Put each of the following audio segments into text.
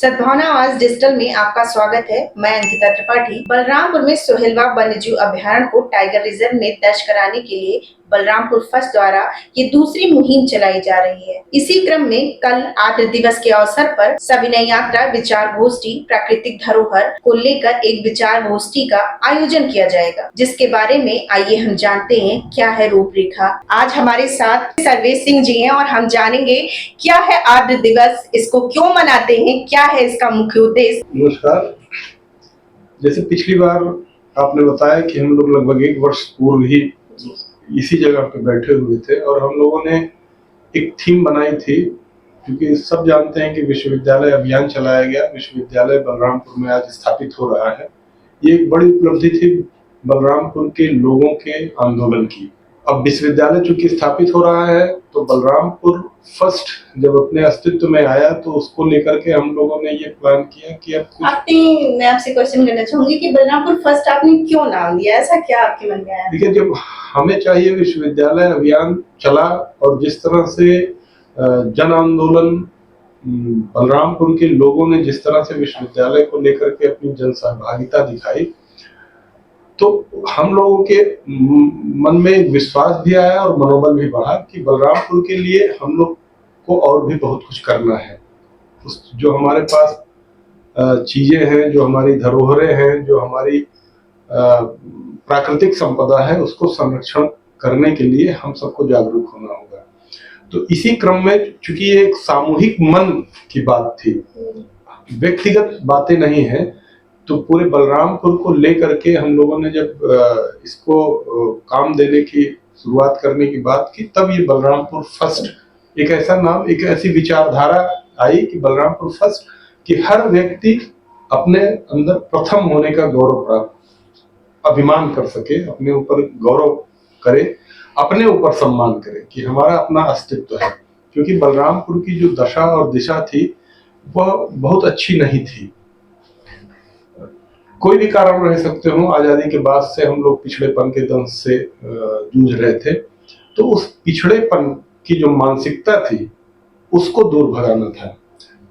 सद्भावना आवाज डिजिटल में आपका स्वागत है। मैं अंकिता त्रिपाठी। बलरामपुर में सोहेलवा वन्यजीव अभयारण्य को टाइगर रिजर्व में दर्ज कराने के लिए बलरामपुर फर्स्ट द्वारा ये दूसरी मुहिम चलाई जा रही है। इसी क्रम में कल आर्द्र दिवस के अवसर पर सविनय यात्रा, विचार गोष्ठी, प्राकृतिक धरोहर को लेकर एक विचार गोष्ठी का आयोजन किया जाएगा, जिसके बारे में आइए हम जानते हैं क्या है रूपरेखा। आज हमारे साथ सर्वेश सिंह जी हैं और हम जानेंगे क्या है आर्द्र दिवस, इसको क्यों मनाते हैं, क्या है इसका मुख्य उद्देश्य। नमस्कार। जैसे पिछली बार आपने बताया कि हम लोग लगभग 1 वर्ष पूर्व ही इसी जगह पे बैठे हुए थे और हम लोगों ने एक थीम बनाई थी, क्योंकि सब जानते हैं कि विश्वविद्यालय अभियान चलाया गया। विश्वविद्यालय बलरामपुर में आज स्थापित हो रहा है। ये एक बड़ी उपलब्धि थी बलरामपुर के लोगों के आंदोलन की। अब विश्वविद्यालय चूंकि स्थापित हो रहा है तो बलरामपुर फर्स्ट जब अपने अस्तित्व में आया तो उसको लेकर के हम लोगों ने ये प्लान किया कि अब मैं आपसे क्वेश्चन करना चाहूंगी कि बलरामपुर फर्स्ट आपने क्यों नाम दिया, ऐसा क्या आपके मन में आया? देखिए, जब हमें चाहिए विश्वविद्यालय अभियान चला और जिस तरह से जन आंदोलन बलरामपुर के लोगों ने जिस तरह से विश्वविद्यालय को लेकर के अपनी जन सहभागिता दिखाई, तो हम लोगों के मन में विश्वास भी आया और मनोबल भी बढ़ा कि बलरामपुर के लिए हम लोग को और भी बहुत कुछ करना है। उस जो हमारे पास चीजें हैं, जो हमारी धरोहरें हैं, जो हमारी प्राकृतिक संपदा है, उसको संरक्षण करने के लिए हम सबको जागरूक होना होगा। तो इसी क्रम में चूंकि ये एक सामूहिक मन की बात थी, व्यक्तिगत बातें नहीं है, तो पूरे बलरामपुर को लेकर के हम लोगों ने जब इसको काम देने की शुरुआत करने की बात की, तब ये बलरामपुर फर्स्ट एक ऐसा नाम, एक ऐसी विचारधारा आई कि बलरामपुर फर्स्ट, कि हर व्यक्ति अपने अंदर प्रथम होने का गौरव प्राप्त, अभिमान कर सके, अपने ऊपर गौरव करे, अपने ऊपर सम्मान करे कि हमारा अपना अस्तित्व है। क्योंकि बलरामपुर की जो दशा और दिशा थी वह बहुत अच्छी नहीं थी। कोई भी कारण रह सकते हो, आजादी के बाद से हम लोग पिछड़ेपन के दंश से जूझ रहे थे, तो उस पिछड़ेपन की जो मानसिकता थी उसको दूर भगाना था।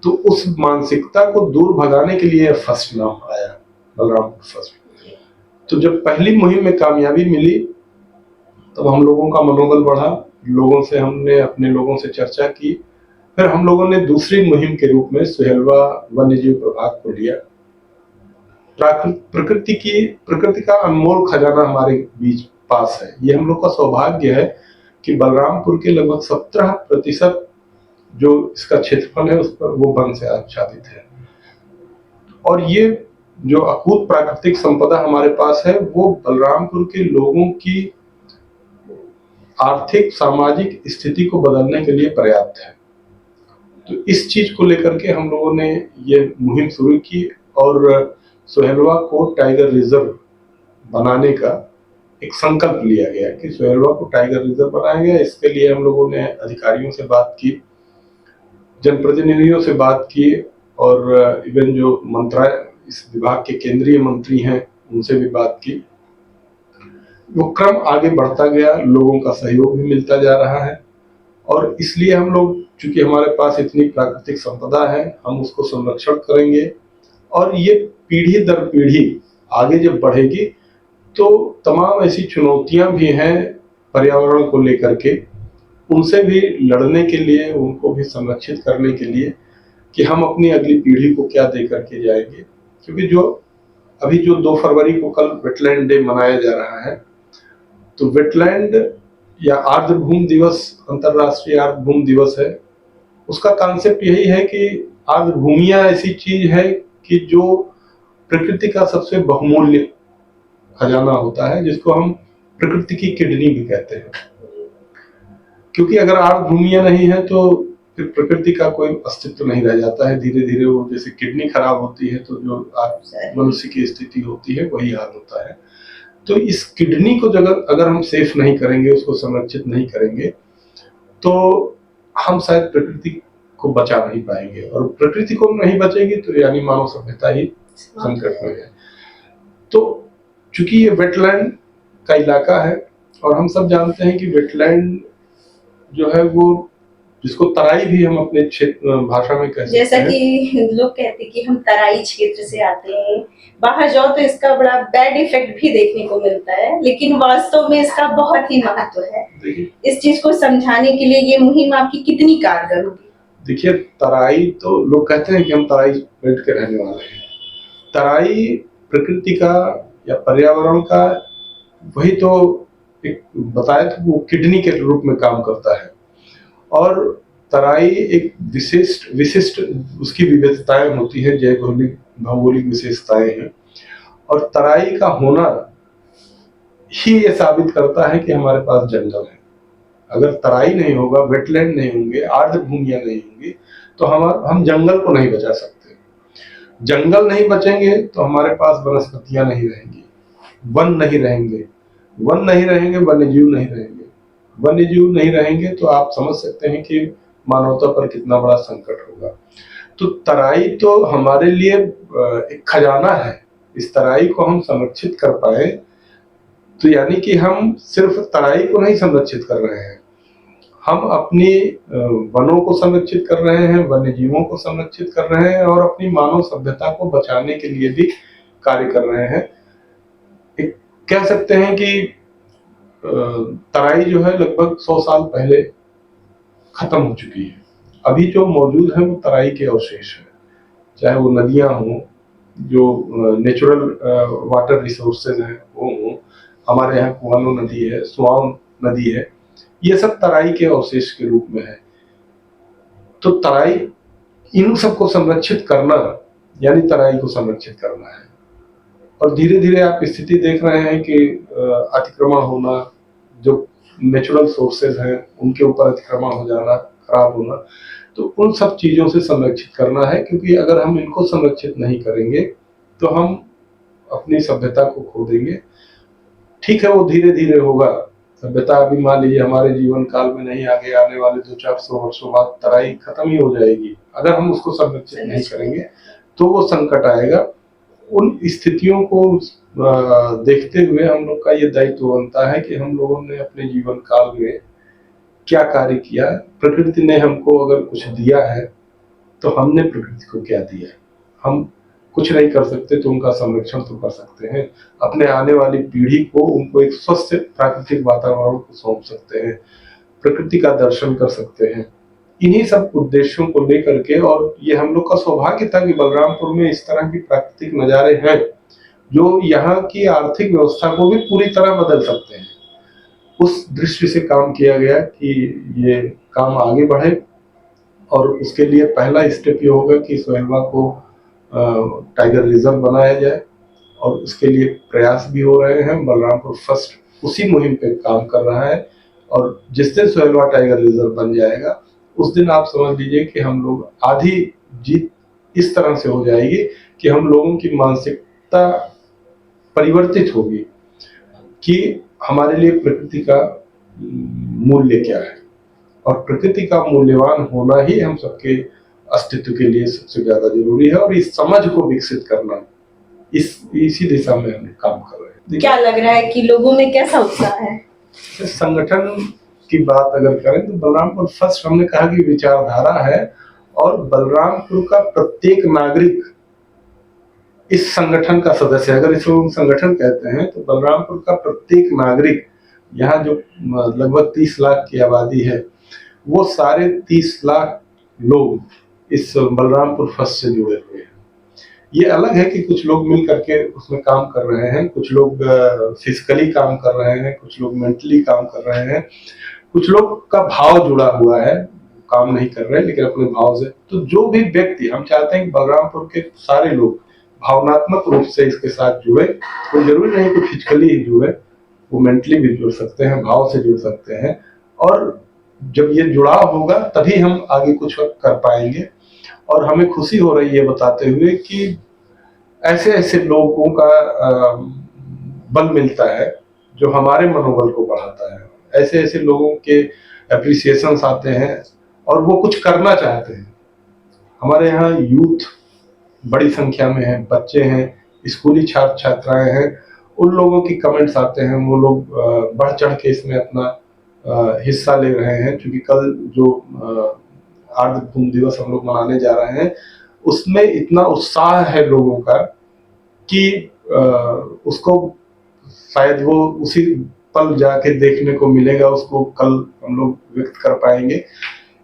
तो उस मानसिकता को दूर भगाने के लिए फर्स्ट नाम आया, बलरामपुर फर्स्ट। तो जब पहली मुहिम में कामयाबी मिली तो हम लोगों का मनोबल बढ़ा, लोगों से हमने अपने लोगों से चर्चा की, फिर हम लोगों ने दूसरी मुहिम के रूप में सोहेलवा वन्यजीव प्रभाग को लिया। प्रकृति का अनमोल खजाना हमारे बीच पास है। ये हम लोग का सौभाग्य है कि बलरामपुर के लगभग 70% जो इसका क्षेत्रफल है उस पर वो वन से आच्छादित है। और ये जो अकूत प्राकृतिक संपदा हमारे पास है वो बलरामपुर के लोगों की आर्थिक सामाजिक स्थिति को बदलने के लिए पर्याप्त है। तो इस चीज को लेकर के हम लोगों ने ये मुहिम शुरू की और सोहेलवा को टाइगर रिजर्व बनाने का एक संकल्प लिया गया कि सोहेलवा को टाइगर रिजर्व बनाया गया। इसके लिए हम लोगों ने अधिकारियों से बात की, जनप्रतिनिधियों से बात की और इवन जो मंत्रालय, इस विभाग के केंद्रीय मंत्री हैं, उनसे भी बात की। वो क्रम आगे बढ़ता गया, लोगों का सहयोग भी मिलता जा रहा है और इसलिए हम लोग, चूंकि हमारे पास इतनी प्राकृतिक संपदा है, हम उसको संरक्षण करेंगे और ये पीढ़ी दर पीढ़ी आगे जब बढ़ेगी तो तमाम ऐसी चुनौतियां भी हैं पर्यावरण को लेकर के, उनसे भी लड़ने के लिए, उनको भी संरक्षित करने के लिए कि हम अपनी अगली पीढ़ी को क्या दे करके जाएंगे। क्योंकि जो अभी जो 2 फरवरी को कल वेटलैंड डे मनाया जा रहा है, तो वेटलैंड या आर्द्रभूमि दिवस, अंतरराष्ट्रीय आर्द्रभूमि दिवस है, उसका कॉन्सेप्ट यही है कि आर्द्रभूमियां ऐसी चीज है कि जो प्रकृति का सबसे बहुमूल्य खजाना होता है, जिसको हम प्रकृति की किडनी भी कहते हैं। क्योंकि अगर आर्द्रभूमियां नहीं है तो फिर प्रकृति का कोई अस्तित्व नहीं रह जाता है। धीरे धीरे वो जैसे किडनी खराब होती है तो जो मनुष्य की स्थिति होती है वही हाल होता है। तो इस किडनी को अगर हम सेफ नहीं करेंगे, उसको संरक्षित नहीं करेंगे, तो हम शायद प्रकृति को बचा नहीं पाएंगे और प्रकृति को नहीं बचेगी तो यानी मानव सभ्यता ही संकट में है। तो चूंकि ये वेटलैंड का इलाका है और हम सब जानते हैं कि वेटलैंड जो है वो जिसको तराई भी हम अपने क्षेत्र भाषा में कह सकते जैसा हैं। कि लोग कहते हैं कि हम तराई क्षेत्र से आते हैं, बाहर जाओ तो इसका बड़ा बैड इफेक्ट भी देखने को मिलता है, लेकिन वास्तव में इसका बहुत ही महत्व है। देखिए इस चीज को समझाने के लिए ये मुहिम आपकी कितनी कारगर होगी? देखिए तराई तो लोग कहते हैं कि हम तराई बेल्ट के रहने वाले हैं। तराई प्रकृति का या पर्यावरण का वही तो एक बताया था, वो किडनी के रूप में काम करता है। और तराई एक विशिष्ट विशिष्ट उसकी विविधताएं होती हैं, जैवभौतिक भौगोलिक विशेषताएं हैं। और तराई का होना ही ये साबित करता है कि हमारे पास जंगल है। अगर तराई नहीं होगा, वेटलैंड नहीं होंगे, आर्द्र भूमियां नहीं होंगी, तो हम जंगल को नहीं बचा सकते। जंगल नहीं बचेंगे तो हमारे पास वनस्पतियां नहीं रहेंगी, वन नहीं रहेंगे, वन नहीं रहेंगे, वन्यजीव नहीं रहेंगे, वन्यजीव नहीं रहेंगे तो आप समझ सकते हैं कि मानवता पर कितना बड़ा संकट होगा। तो तराई तो हमारे लिए एक खजाना है। इस तराई को हम संरक्षित कर पाए तो यानी कि हम सिर्फ तराई को नहीं संरक्षित कर रहे हैं, हम अपनी वनों को संरक्षित कर रहे हैं, वन्य जीवों को संरक्षित कर रहे हैं और अपनी मानव सभ्यता को बचाने के लिए भी कार्य कर रहे हैं। एक कह सकते हैं कि तराई जो है लगभग 100 साल पहले खत्म हो चुकी है। अभी जो मौजूद है वो तराई के अवशेष है, चाहे वो नदियां हों, जो नेचुरल वाटर रिसोर्सेज हैं वो हों, हमारे यहाँ कुआनो नदी है, सुआव नदी है, ये सब तराई के अवशेष के रूप में है। तो तराई, इन सबको संरक्षित करना यानी तराई को संरक्षित करना है। और धीरे धीरे आप स्थिति देख रहे हैं कि अतिक्रमण होना, जो नेचुरल सोर्सेज हैं उनके ऊपर अतिक्रमण हो जाना, खराब होना, तो उन सब चीजों से संरक्षित करना है। क्योंकि अगर हम इनको संरक्षित नहीं करेंगे तो हम अपनी सभ्यता को खो देंगे। ठीक है, वो धीरे धीरे होगा। सभ्यता अभी मान लीजिए हमारे जीवन काल में नहीं, आगे आने वाले 200-400 वर्षों बाद तराई खत्म ही हो जाएगी। अगर हम उसको संरक्षित नहीं करेंगे तो वो संकट आएगा। उन स्थितियों को देखते हुए हम लोग का ये दायित्व बनता है कि हम लोगों ने अपने जीवन काल में क्या कार्य किया। प्रकृति ने हमको अगर कुछ दिया है तो हमने प्रकृति को क्या दिया है। हम कुछ नहीं कर सकते तो उनका संरक्षण तो कर सकते हैं। अपने आने वाली पीढ़ी को उनको एक स्वस्थ प्राकृतिक वातावरण को सौंप सकते हैं, प्रकृति का दर्शन कर सकते हैं। इन्हीं सब उद्देश्यों को लेकर के, और ये हम लोग का सौभाग्य था कि बलरामपुर में इस तरह की प्राकृतिक नजारे हैं जो यहाँ की आर्थिक व्यवस्था को भी पूरी तरह बदल सकते हैं। उस दृष्टि से काम किया गया कि ये काम आगे बढ़े। और उसके लिए पहला स्टेप ये होगा कि सोहेलवा को टाइगर रिजर्व बनाया जाए, और उसके लिए प्रयास भी हो रहे हैं। बलरामपुर फर्स्ट उसी मुहिम पे काम कर रहा है। और जिस दिन सोहेलवा टाइगर रिजर्व बन जाएगा उस दिन आप समझ लीजिए कि हम लोग आधी जीत इस तरह से हो जाएगी कि हम लोगों की मानसिकता परिवर्तित होगी कि हमारे लिए प्रकृति का मूल्य क्या है, और प्रकृति का मूल्यवान होना ही हम सबके अस्तित्व के लिए सबसे ज्यादा जरूरी है। और इस समझ को विकसित करना, इसी दिशा में हम काम कर रहे हैं। क्या लग रहा है कि लोगों में कैसा उत्साह है? संगठन की बात अगर करें तो बलरामपुर फर्स्ट हमने कहा कि विचारधारा है, और बलरामपुर का प्रत्येक नागरिक इस संगठन का सदस्य है। अगर इसको संगठन कहते हैं तो बलरामपुर का प्रत्येक नागरिक, यहाँ जो लगभग 30 लाख की आबादी है, वो सारे 30 लाख लोग इस बलरामपुर फर्स्ट से जुड़े हुए हैं। ये अलग है कि कुछ लोग मिल करके उसमें काम कर रहे हैं, कुछ लोग फिजिकली काम कर रहे हैं, कुछ लोग मेंटली काम कर रहे हैं, कुछ लोग का भाव जुड़ा हुआ है, काम नहीं कर रहे लेकिन अपने भाव से। तो जो भी व्यक्ति, हम चाहते हैं कि बलरामपुर के सारे लोग भावनात्मक रूप से इसके साथ जुड़े। कोई जरूरी नहीं कि फिजिकली ही जुड़े, वो मेंटली भी जुड़ सकते हैं, भाव से जुड़ सकते हैं। और जब ये जुड़ाव होगा तभी हम आगे कुछ कर पाएंगे। और हमें खुशी हो रही है बताते हुए कि ऐसे ऐसे लोगों का बल मिलता है जो हमारे मनोबल को बढ़ाता है। ऐसे ऐसे लोगों के एप्रिसिएशंस आते हैं और वो कुछ करना चाहते हैं। हमारे यहाँ यूथ बड़ी संख्या में है, बच्चे हैं, स्कूली छात्र छात्राएं हैं, उन लोगों की कमेंट्स आते हैं, वो लोग बढ़ चढ़ के इसमें अपना हिस्सा ले रहे हैं, क्योंकि कल जो आर्द्र भूमि दिवस हम लोग मनाने जा रहे हैं उसमें इतना उत्साह है लोगों का कि उसको शायद वो उसी पल जाके देखने को मिलेगा, उसको कल हम लोग व्यक्त कर पाएंगे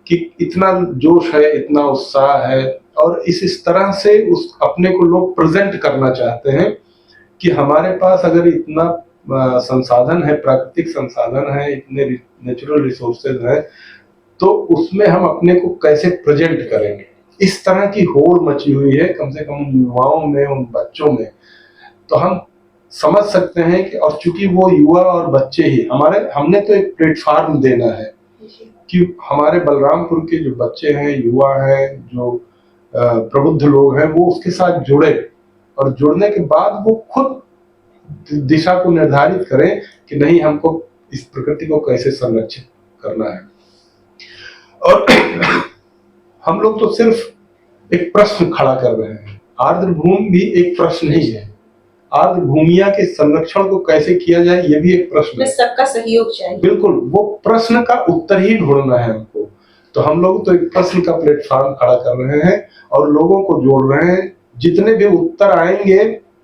कि इतना जोश है, इतना उत्साह है। और इस तरह से उस अपने को लोग प्रेजेंट करना चाहते हैं कि हमारे पास अगर इतना संसाधन है, प्राकृतिक संसाधन है, इतने नेचुरल रिसोर्सेज हैं, तो उसमें हम अपने को कैसे प्रेजेंट करेंगे। इस तरह की होड़ मची हुई है कम से कम युवाओं में, उन बच्चों में। तो हम समझ सकते हैं कि और चूंकि वो युवा और बच्चे ही हमने तो एक प्लेटफॉर्म देना है कि हमारे बलरामपुर के जो बच्चे हैं, युवा हैं, जो प्रबुद्ध लोग हैं, वो उसके साथ जुड़े और जुड़ने के बाद वो खुद दिशा को निर्धारित करें कि नहीं, हमको इस प्रकृति को कैसे संरक्षित करना है। और हम लोग तो सिर्फ एक प्रश्न खड़ा कर रहे हैं। आर्द्र भूमि भी एक प्रश्न ही है। आर्द्र भूमिया के संरक्षण को कैसे किया जाए, ये भी एक प्रश्न है। सबका सहयोग चाहिए। बिल्कुल, वो प्रश्न का उत्तर ही ढूंढना है हमको। तो हम लोग तो एक प्रश्न का प्लेटफॉर्म खड़ा कर रहे हैं और लोगों को जोड़ रहे हैं। जितने भी उत्तर आएंगे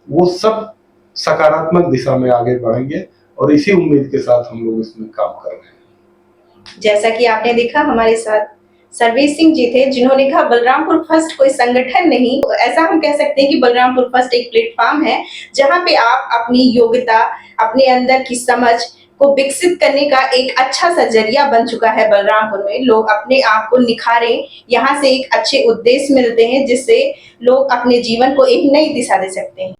वो सब सकारात्मक दिशा में आगे बढ़ेंगे और इसी उम्मीद के साथ हम लोग इसमें काम कर रहे हैं। जैसा कि आपने देखा, हमारे साथ सर्वेश सिंह जी थे, जिन्होंने कहा बलरामपुर फर्स्ट कोई संगठन नहीं, ऐसा हम कह सकते हैं कि बलरामपुर फर्स्ट एक प्लेटफॉर्म है जहां पे आप अपनी योग्यता, अपने अंदर की समझ को विकसित करने का एक अच्छा सा जरिया बन चुका है। बलरामपुर में लोग अपने आप को निखारें, यहाँ से एक अच्छे उद्देश्य मिलते हैं जिससे लोग अपने जीवन को एक नई दिशा दे सकते हैं।